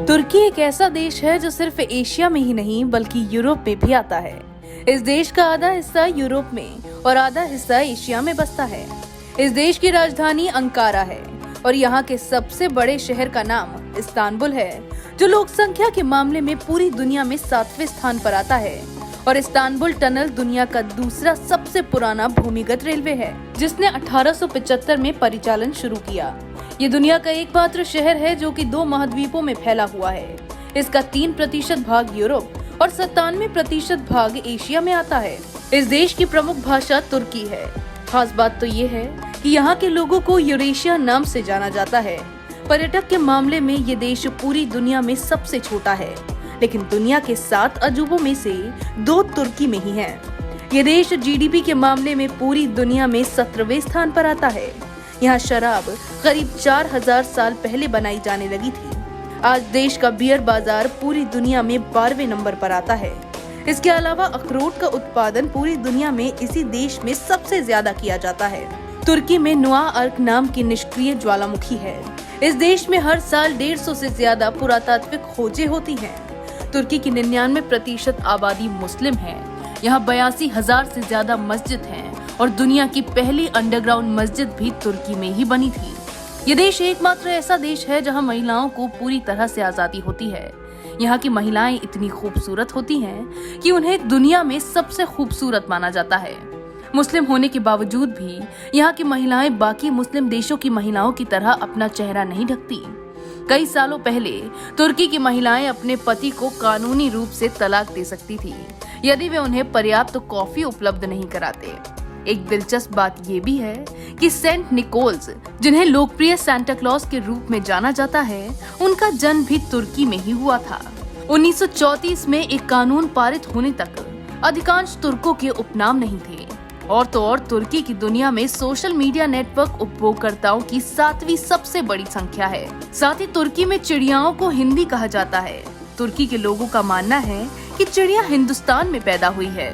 तुर्की एक ऐसा देश है जो सिर्फ एशिया में ही नहीं बल्कि यूरोप में भी आता है। इस देश का आधा हिस्सा यूरोप में और आधा हिस्सा एशिया में बसता है। इस देश की राजधानी अंकारा है और यहाँ के सबसे बड़े शहर का नाम इस्तांबुल है, जो लोक संख्या के मामले में पूरी दुनिया में 7वें स्थान पर आता है। और इस्तांबुल टनल दुनिया का दूसरा सबसे पुराना भूमिगत रेलवे है, जिसने 1875 में परिचालन शुरू किया। ये दुनिया का एकमात्र शहर है जो कि 2 महाद्वीपों में फैला हुआ है। इसका 3% भाग यूरोप और 97% भाग एशिया में आता है। इस देश की प्रमुख भाषा तुर्की है। खास बात तो ये है कि यहाँ के लोगों को यूरेशिया नाम से जाना जाता है। पर्यटक के मामले में ये देश पूरी दुनिया में सबसे छोटा है, लेकिन दुनिया के 7 अजूबों में से 2 तुर्की में ही हैं। ये देश जीडीपी के मामले में पूरी दुनिया में 17वें स्थान पर आता है। यहाँ शराब करीब 4000 साल पहले बनाई जाने लगी थी। आज देश का बियर बाजार पूरी दुनिया में 12वें नंबर पर आता है। इसके अलावा अखरोट का उत्पादन पूरी दुनिया में इसी देश में सबसे ज्यादा किया जाता है। तुर्की में नुआ अर्क नाम की निष्क्रिय ज्वालामुखी है। इस देश में हर साल 150 से ज्यादा पुरातात्विक खोजें होती हैं। तुर्की की 99% आबादी मुस्लिम है। यहाँ 82,000 से ज्यादा मस्जिद हैं और दुनिया की पहली अंडरग्राउंड मस्जिद भी तुर्की में ही बनी थी। ये देश एकमात्र ऐसा देश है जहाँ महिलाओं को पूरी तरह से आजादी होती है। यहाँ की महिलाएं इतनी खूबसूरत होती हैं कि उन्हें दुनिया में सबसे खूबसूरत माना जाता है। मुस्लिम होने के बावजूद भी यहाँ की महिलाएं बाकी मुस्लिम देशों की महिलाओं की तरह अपना चेहरा नहीं ढकती। कई सालों पहले तुर्की की महिलाएं अपने पति को कानूनी रूप से तलाक दे सकती थी यदि वे उन्हें पर्याप्त कॉफी उपलब्ध नहीं कराते। एक दिलचस्प बात ये भी है कि सेंट निकोल्स, जिन्हें लोकप्रिय सांता क्लॉज के रूप में जाना जाता है, उनका जन्म भी तुर्की में ही हुआ था। 1934 में एक कानून पारित होने तक अधिकांश तुर्कों के उपनाम नहीं थे। और तो और तुर्की की दुनिया में सोशल मीडिया नेटवर्क उपभोगकर्ताओं की 7वीं सबसे बड़ी संख्या है। साथ ही तुर्की में चिड़ियाओं को हिंदी कहा जाता है। तुर्की के लोगों का मानना है कि चिड़िया हिंदुस्तान में पैदा हुई है।